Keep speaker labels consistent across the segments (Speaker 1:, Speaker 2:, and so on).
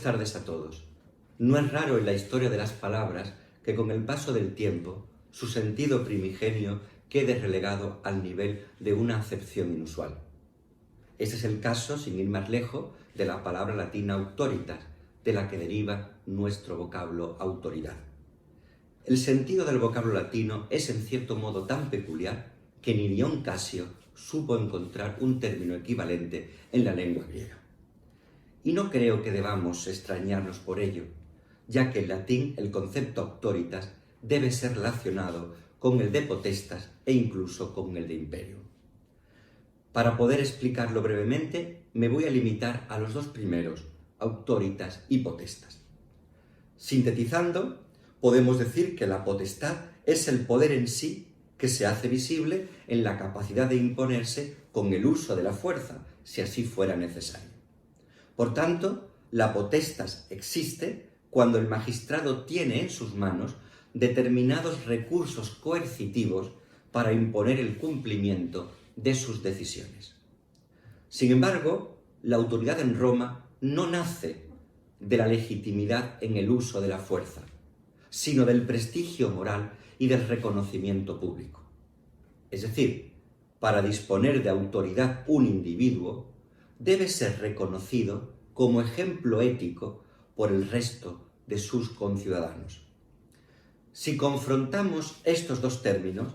Speaker 1: tardes a todos. No es raro en la historia de las palabras que con el paso del tiempo su sentido primigenio quede relegado al nivel de una acepción inusual. Este es el caso, sin ir más lejos, de la palabra latina auctoritas, de la que deriva nuestro vocablo autoridad. El sentido del vocablo latino es en cierto modo tan peculiar que ni Dion Casio supo encontrar un término equivalente en la lengua griega. Y no creo que debamos extrañarnos por ello, ya que en latín el concepto auctoritas debe ser relacionado con el de potestas e incluso con el de imperio. Para poder explicarlo brevemente, me voy a limitar a los dos primeros, auctoritas y potestas. Sintetizando, podemos decir que la potestad es el poder en sí que se hace visible en la capacidad de imponerse con el uso de la fuerza, si así fuera necesario. Por tanto, la potestas existe cuando el magistrado tiene en sus manos determinados recursos coercitivos para imponer el cumplimiento de sus decisiones. Sin embargo, la autoridad en Roma no nace de la legitimidad en el uso de la fuerza, sino del prestigio moral y del reconocimiento público. Es decir, para disponer de autoridad un individuo debe ser reconocido como ejemplo ético por el resto de sus conciudadanos. Si confrontamos estos dos términos,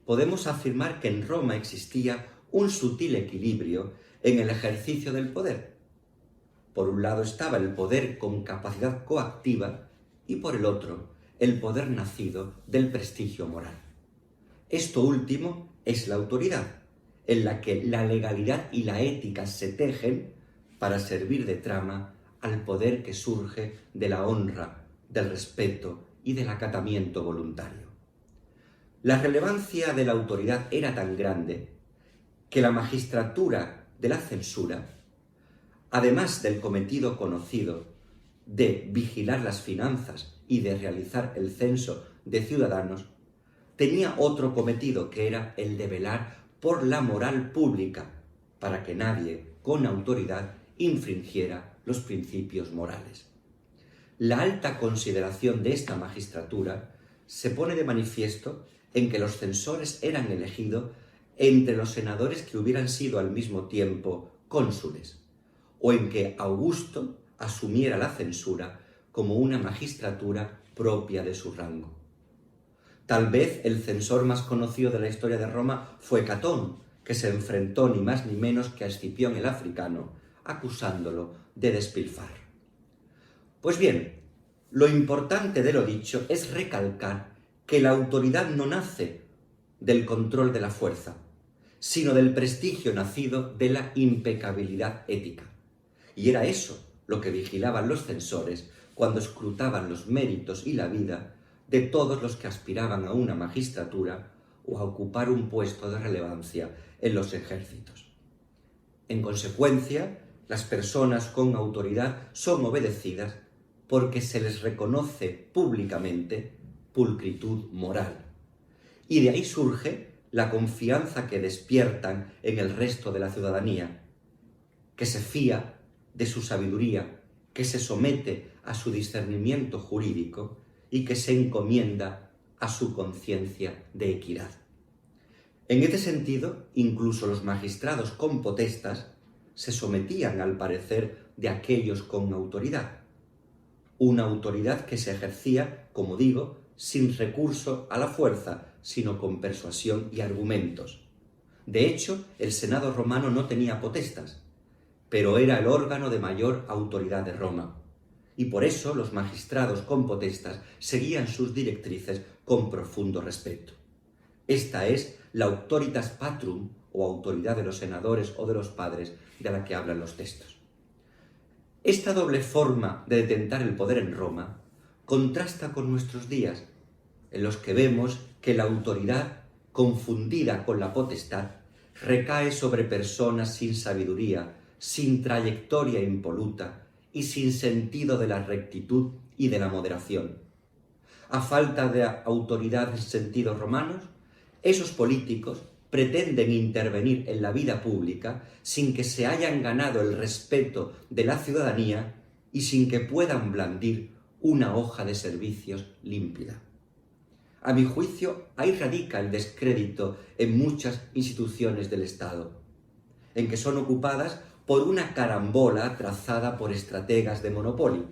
Speaker 1: podemos afirmar que en Roma existía un sutil equilibrio en el ejercicio del poder. Por un lado estaba el poder con capacidad coactiva y por el otro el poder nacido del prestigio moral. Esto último es la autoridad, en la que la legalidad y la ética se tejen para servir de trama al poder que surge de la honra, del respeto y del acatamiento voluntario. La relevancia de la autoridad era tan grande que la magistratura de la censura, además del cometido conocido de vigilar las finanzas y de realizar el censo de ciudadanos, tenía otro cometido que era el de velar por la moral pública, para que nadie con autoridad infringiera los principios morales. La alta consideración de esta magistratura se pone de manifiesto en que los censores eran elegidos entre los senadores que hubieran sido al mismo tiempo cónsules, o en que Augusto asumiera la censura como una magistratura propia de su rango. Tal vez el censor más conocido de la historia de Roma fue Catón, que se enfrentó ni más ni menos que a Escipión el africano, acusándolo de despilfarro. Pues bien, lo importante de lo dicho es recalcar que la autoridad no nace del control de la fuerza, sino del prestigio nacido de la impecabilidad ética. Y era eso lo que vigilaban los censores cuando escrutaban los méritos y la vida de todos los que aspiraban a una magistratura o a ocupar un puesto de relevancia en los ejércitos. En consecuencia, las personas con autoridad son obedecidas porque se les reconoce públicamente pulcritud moral. Y de ahí surge la confianza que despiertan en el resto de la ciudadanía, que se fía de su sabiduría, que se somete a su discernimiento jurídico y que se encomienda a su conciencia de equidad. En este sentido, incluso los magistrados con potestas se sometían al parecer de aquellos con autoridad. Una autoridad que se ejercía, como digo, sin recurso a la fuerza, sino con persuasión y argumentos. De hecho, el Senado romano no tenía potestas, pero era el órgano de mayor autoridad de Roma. Y por eso los magistrados con potestas seguían sus directrices con profundo respeto. Esta es la auctoritas patrum, o autoridad de los senadores o de los padres, de la que hablan los textos. Esta doble forma de detentar el poder en Roma contrasta con nuestros días, en los que vemos que la autoridad, confundida con la potestad, recae sobre personas sin sabiduría, sin trayectoria impoluta y sin sentido de la rectitud y de la moderación. A falta de autoridad en sentidos romanos, esos políticos pretenden intervenir en la vida pública sin que se hayan ganado el respeto de la ciudadanía y sin que puedan blandir una hoja de servicios límpida. A mi juicio, ahí radica el descrédito en muchas instituciones del Estado, en que son ocupadas por una carambola trazada por estrategas de monopolio.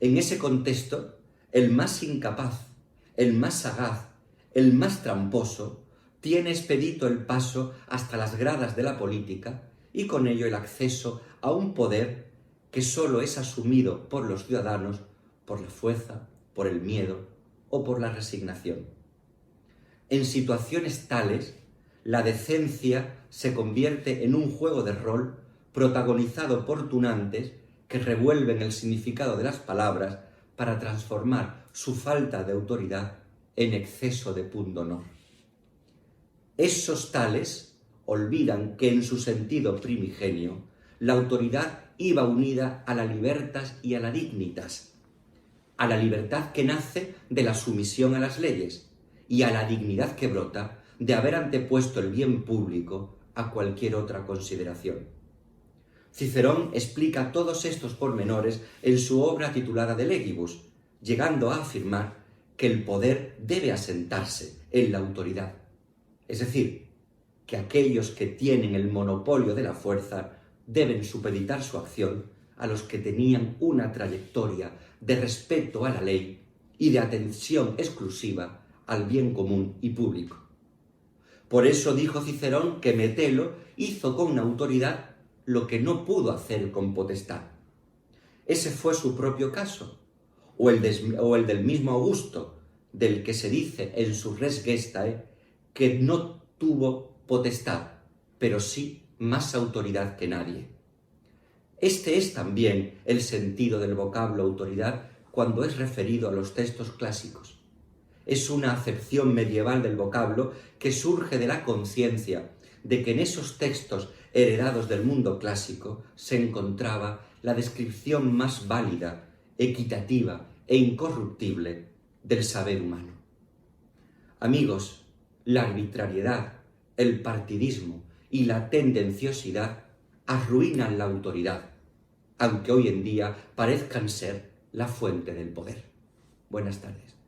Speaker 1: En ese contexto, el más incapaz, el más sagaz, el más tramposo, tiene expedito el paso hasta las gradas de la política y con ello el acceso a un poder que solo es asumido por los ciudadanos por la fuerza, por el miedo o por la resignación. En situaciones tales, la decencia se convierte en un juego de rol protagonizado por tunantes que revuelven el significado de las palabras para transformar su falta de autoridad en exceso de pundonor. Esos tales olvidan que en su sentido primigenio la autoridad iba unida a la libertas y a la dignitas, a la libertad que nace de la sumisión a las leyes y a la dignidad que brota de haber antepuesto el bien público a cualquier otra consideración. Cicerón explica todos estos pormenores en su obra titulada De Legibus, llegando a afirmar que el poder debe asentarse en la autoridad, es decir, que aquellos que tienen el monopolio de la fuerza deben supeditar su acción a los que tenían una trayectoria de respeto a la ley y de atención exclusiva al bien común y público. Por eso dijo Cicerón que Metelo hizo con autoridad lo que no pudo hacer con potestad. Ese fue su propio caso, o el del mismo Augusto, del que se dice en su Res Gestae que no tuvo potestad, pero sí más autoridad que nadie. Este es también el sentido del vocablo autoridad cuando es referido a los textos clásicos. Es una acepción medieval del vocablo que surge de la conciencia de que en esos textos heredados del mundo clásico se encontraba la descripción más válida, equitativa e incorruptible del saber humano. Amigos, la arbitrariedad, el partidismo y la tendenciosidad arruinan la autoridad, aunque hoy en día parezcan ser la fuente del poder. Buenas tardes.